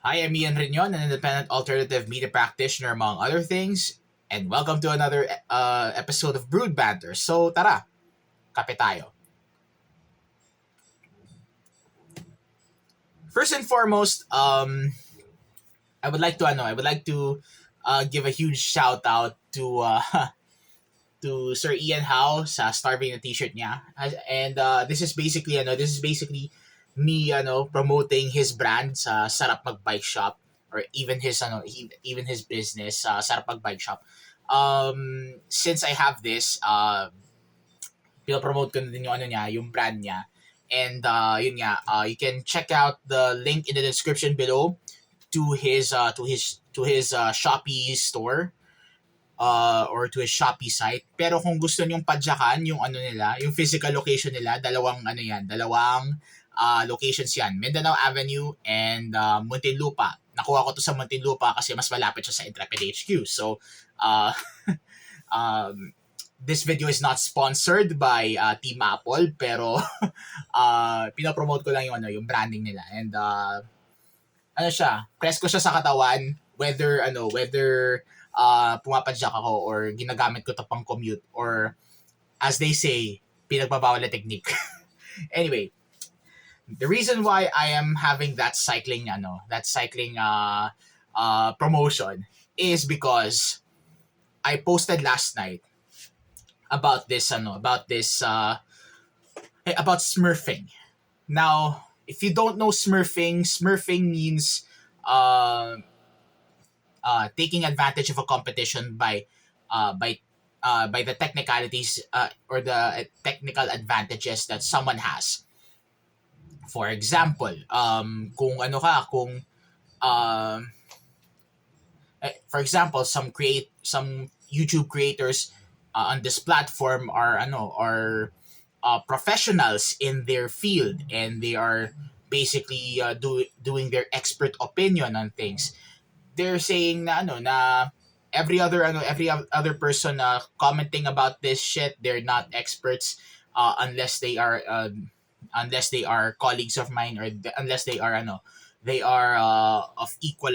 Hi, I'm Ian Riñon, an independent alternative media practitioner among other things, and welcome to another episode of BREWED BANTER. So tara, kape tayo. First and foremost, I would like to give a huge shout out to to Sir Ian Howe sa starving na t-shirt niya. And this is basically me promoting his brand sa Sarap Mag Bike Shop, or even even his business sa Sarap Mag Bike Shop. Since I have this, pinopromote ko na din yung yung brand niya. And yun nga, you can check out the link in the description below to his Shopee store, or to his Shopee site. Pero kung gusto niyong padyakan yung yung physical location nila, dalawang locations yan. Mindanao Avenue and Muntinlupa. Nakuha ko to sa Muntinlupa kasi mas malapit siya sa Intrepid HQ. So, this video is not sponsored by Team Apple, pero pinopromote ko lang yung branding nila. And presko siya sa katawan, whether pumapadyak ako or ginagamit ko to pang commute, or as they say, pinagbabawal na technique. Anyway, the reason why I am having that cycling promotion is because I posted last night about smurfing. Now, if you don't know smurfing means taking advantage of a competition by the technicalities, or the technical advantages that someone has. For example, for example, some YouTube creators on this platform are professionals in their field, and they are basically doing their expert opinion on things. They're saying na every other person commenting about this shit, they're not experts, unless they are colleagues of mine, or unless they are of equal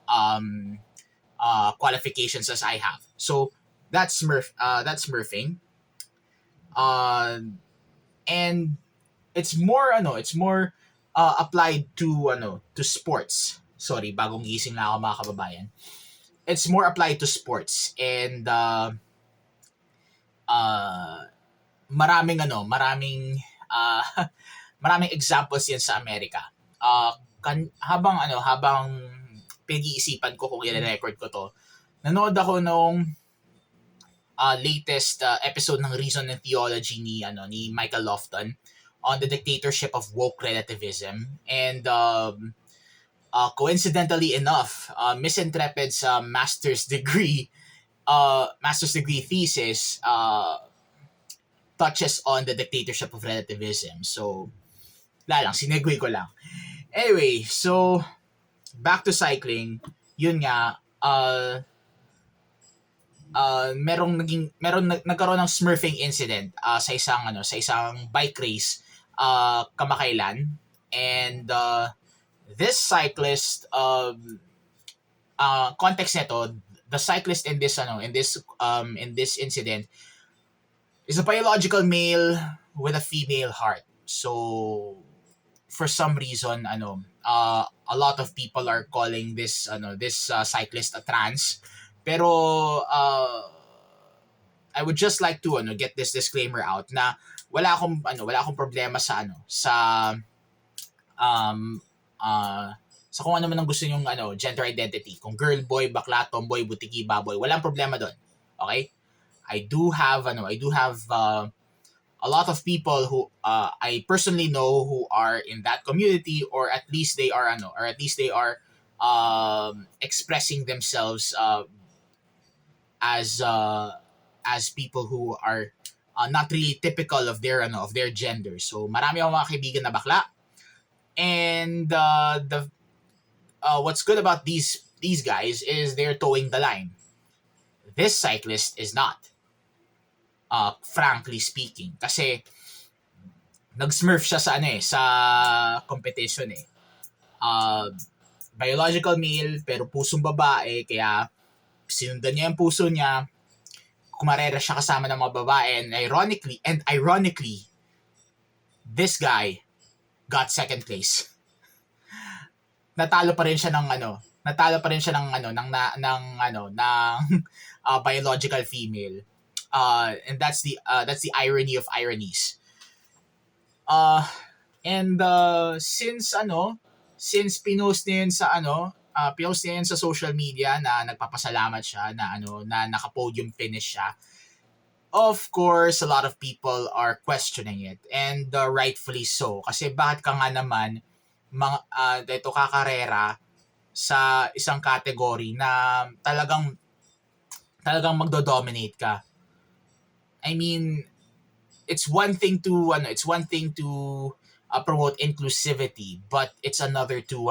um qualifications as I have. So that's smurfing. And it's more applied to sports. Sorry, bagong gising na ako, mga kababayan. It's more applied to sports, and uh, maraming examples yan sa Amerika. Habang pinag-iisipan ko kung i-record ko to, nanood ako nung latest episode ng Reason and Theology ni Michael Lofton on the dictatorship of woke relativism. And coincidentally enough, Miss Intrepid's master's degree thesis touches on the dictatorship of relativism. So, sinegue ko lang. Anyway, so back to cycling. Yun nga, nagkaroon ng smurfing incident sa isang bike race kamakailan. And this cyclist, context nito, the cyclist in this incident is a biological male with a female heart. So for some reason, a lot of people are calling this cyclist a trans. Pero I would just like to get this disclaimer out na wala akong problema um sa kung ano man ang gusto nyong gender identity. Kung girl, boy, bakla, tomboy, butiki, baboy, walang problema doon. Okay? I do have a lot of people who I personally know who are in that community, or at least they are expressing themselves as people who are not really typical of their gender. So marami akong mga kaibigan na bakla. And the what's good about these guys is they're towing the line. This cyclist is not. Frankly speaking, kasi nag-smurf siya sa competition eh. uh, biological male pero pusong babae, kaya sinundan niya yung puso niya, kumarera siya kasama ng mga babae, and ironically, this guy got second place. Natalo pa rin siya ng biological female. And that's the irony of ironies. And since pinost niya yun sa social media na nagpapasalamat siya na naka-podium finish siya. Of course, a lot of people are questioning it, and rightfully so, kasi bakit ka nga naman dito kakarera sa isang category na talagang magdo-dominate ka. I mean, it's one thing to promote inclusivity, but it's another to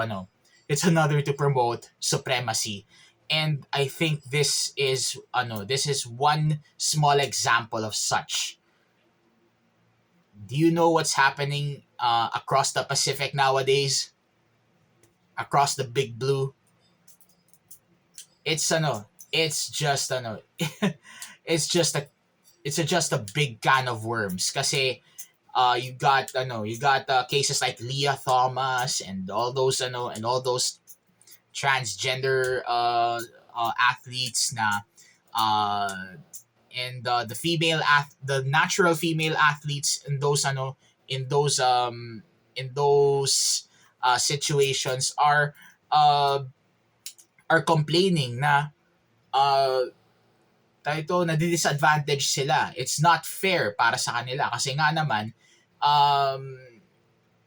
promote supremacy. And I think this is one small example of such. Do you know what's happening across the Pacific nowadays? Across the Big Blue? It's just a big can of worms, kasi you got cases like Lia Thomas and all those transgender athletes na and the natural female athletes in those situations are complaining na nadi-disadvantage sila. It's not fair para sa kanila kasi nga naman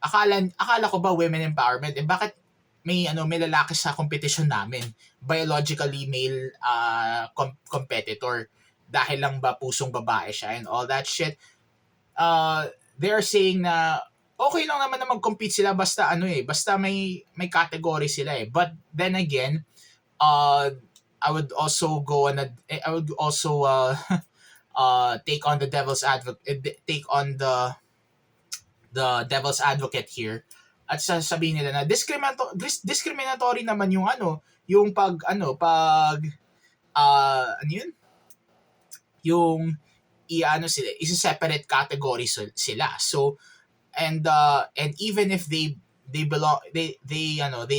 akala ko ba women empowerment, bakit may lalaki sa competition namin, biologically male competitor, dahil lang ba pusong babae siya and all that shit. They're saying na okay lang naman na mag-compete sila basta may category sila eh. But then again, I would also take on the devil's advocate here at sasabihin nila na discriminatory naman yung isa-separate category sila. So and even if they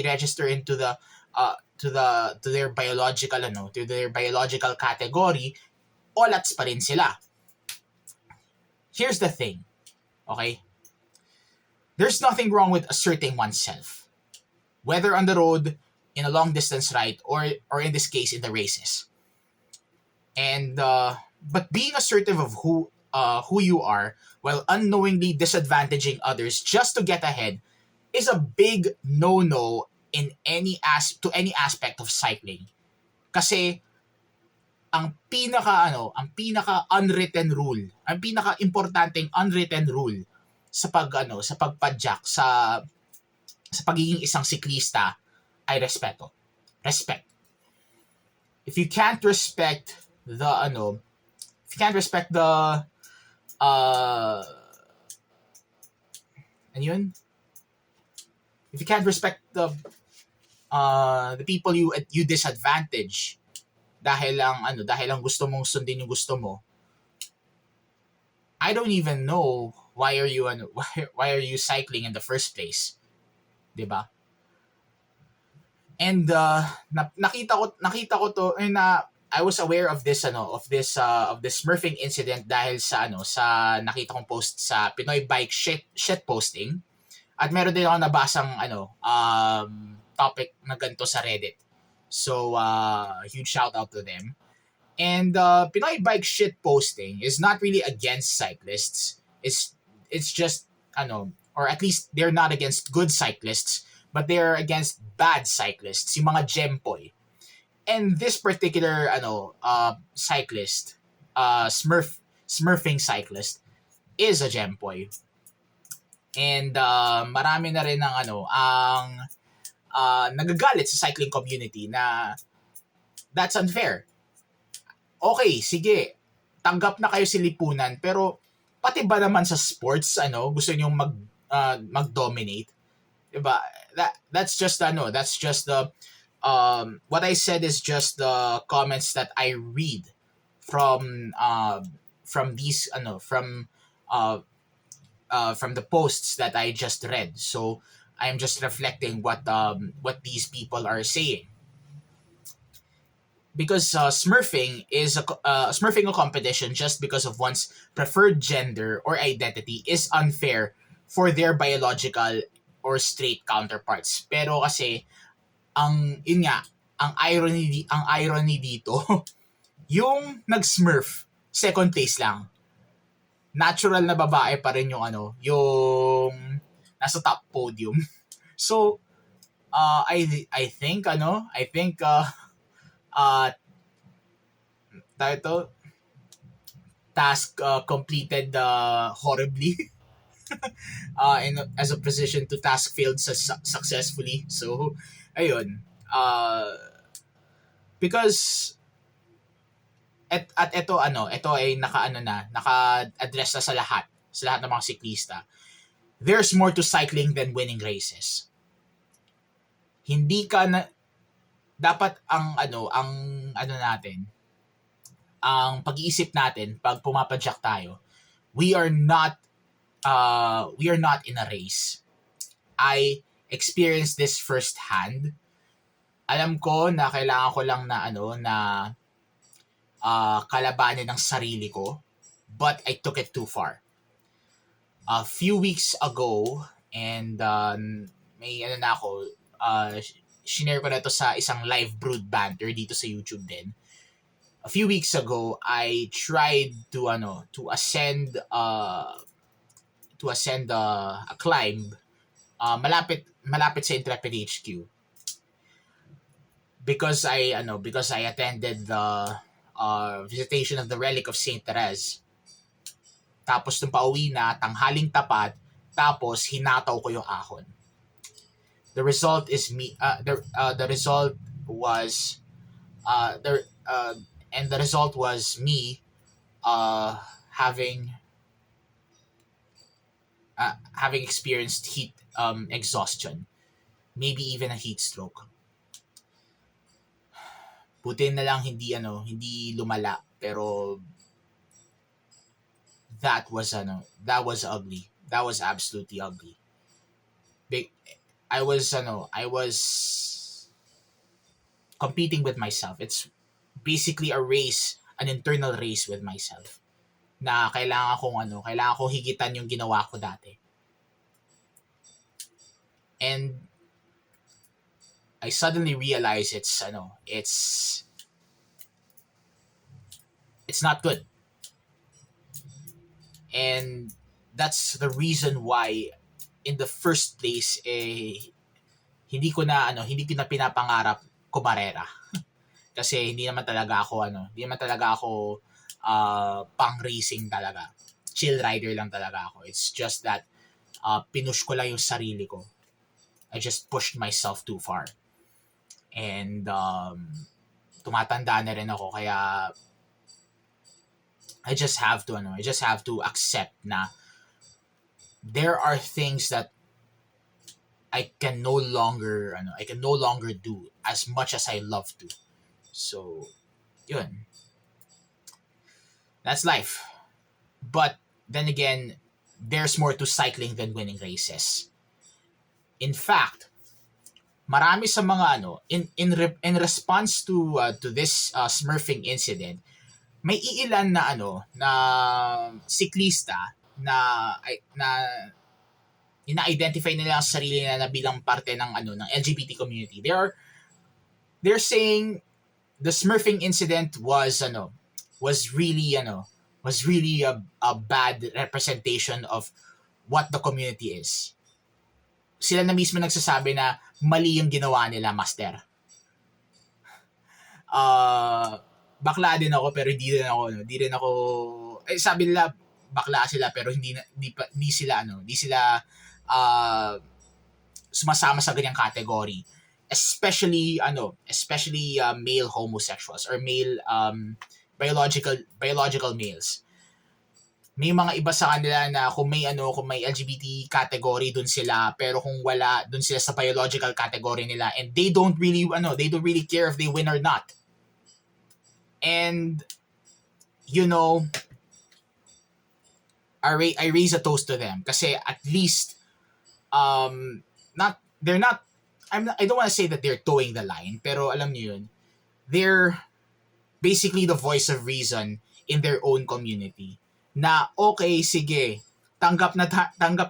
register into to their biological category, olats pa rin sila. Here's the thing, okay? There's nothing wrong with asserting oneself, whether on the road, in a long distance ride, or in this case in the races. And but being assertive of who you are while unknowingly disadvantaging others just to get ahead is a big no-no in any aspect of cycling. Kasi ang pinaka unwritten rule, ang pinaka importanteng unwritten rule sa pagpadyak sa pagiging isang siklista ay respeto. Respect. If you can't respect the if you can't respect the people you disadvantage dahil lang gusto mong sundin yung gusto mo, I don't even know why are you cycling in the first place, 'di ba? And nakita ko to, and I was aware of this Smurfing incident dahil sa nakita kong post sa Pinoy bike shit posting, at meron din ako nabasang topic na ganito sa Reddit. So huge shout out to them. And Pinoy bike shit posting is not really against cyclists. It's just or at least they're not against good cyclists, but they're against bad cyclists, yung mga gempoy. And this particular cyclist, Smurfing cyclist, is a gempoy. And marami na rin ang nagagalit sa cycling community na that's unfair. Okay, sige, tanggap na kayo si lipunan, pero pati ba naman sa sports gusto niyo mag-dominate? Diba? That's just that's just the what I said is just the comments that I read from these uh from the posts that I just read. So I'm just reflecting what these people are saying, because smurfing a competition just because of one's preferred gender or identity is unfair for their biological or straight counterparts. Pero kasi yun nga, ang irony dito, yung nag-smurf second place lang. Natural na babae pa rin yung yung nasa top podium. So I think uh tayo to, task completed horribly, in as a position to task failed successfully. So ayun, because at ito ay naka-address na sa lahat ng mga siklista. There's more to cycling than winning races. Hindi ka na dapat ang natin, ang pag-iisip natin pag pumapadyak tayo, we are not in a race. I experienced this firsthand. Alam ko na kailangan ko lang na kalabanin ng sarili ko, but I took it too far. A few weeks ago, and may shinare ko na to sa isang live BREWED banter dito sa YouTube din. A few weeks ago, I tried to ascend a climb malapit sa INTREPID HQ, because I attended the visitation of the relic of Saint Therese. Tapos nung pauwi na, tanghaling tapat, tapos hinataw ko yung ahon. The result is me. The result was the result was me having experienced heat exhaustion, maybe even a heat stroke. Buti na lang hindi lumala, pero that was ugly. That was absolutely ugly. I was competing with myself. It's basically a race, an internal race with myself, na kailangan kong higitan yung ginawa ko dati. And I suddenly realized it's not good. And that's the reason why in the first place hindi ko na pinapangarap kumarera. Kasi hindi naman talaga ako pang racing talaga. Chill rider lang talaga ako. It's just that pinush ko lang yung sarili ko. I just pushed myself too far. And tumatanda na rin ako, kaya I just have to accept na there are things that I can no longer do as much as I love to. So, yun. That's life. But then again, there's more to cycling than winning races. In fact, marami sa mga in response to this smurfing incident, may iilan na siklista na ina-identify nila ang sarili nila na bilang parte ng LGBT community. They're saying the smurfing incident was really a bad representation of what the community is. Sila na mismo nagsasabi na mali yung ginawa nila, master. Bakla din ako, pero hindi rin ako sabi nila bakla sila, pero hindi sila sumasama sa ganyang category, especially male homosexuals or male biological males. may mga iba sa kanila na kung may LGBT category dun sila, pero kung wala, dun sila sa biological category nila, and they don't really care if they win or not. And you know, I raise a toast to them kasi at least not they're not I don't want to say that they're towing the line, pero alam niyo yun, they're basically the voice of reason in their own community. Na okay, sige, tanggap na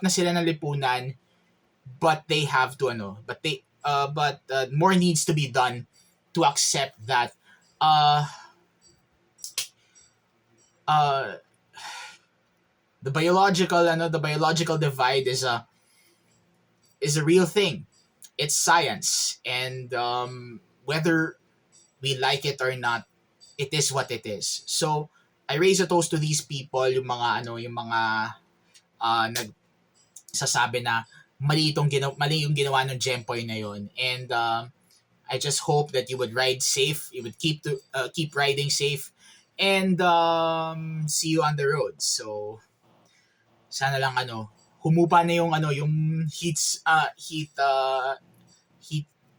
sila ng lipunan, but they have to more needs to be done to accept that uh uh the biological divide is a real thing. It's science, and whether we like it or not, it is what it is. So I raise a toast to these people, yung mga nagsasabi na mali yung ginawa ng Gempoy na yon. And I just hope that you would ride safe, you would keep riding safe, and see you on the road. So sana lang humupa na yung heat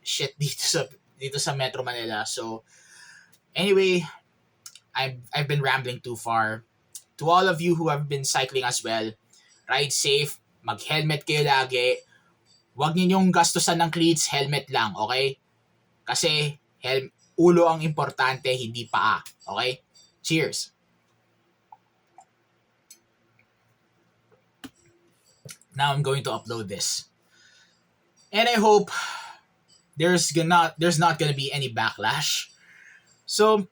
shit dito sa Metro Manila. So anyway, I've been rambling too far. To all of you who have been cycling as well, ride safe, mag-helmet kayo lagi. Huwag ninyong gastusan ng cleats, helmet lang, okay? Kasi ulo ang importante, hindi paa, okay? Cheers. Now I'm going to upload this. And I hope there's not gonna be any backlash. So,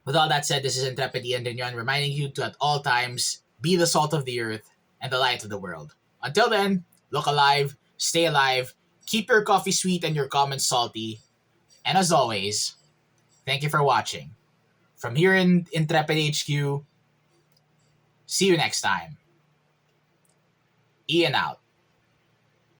with all that said, this is INTREPID and Riñon reminding you to at all times be the salt of the earth and the light of the world. Until then, look alive, stay alive, keep your coffee sweet and your comments salty. And as always, thank you for watching. From here in INTREPID HQ, see you next time. Ian out.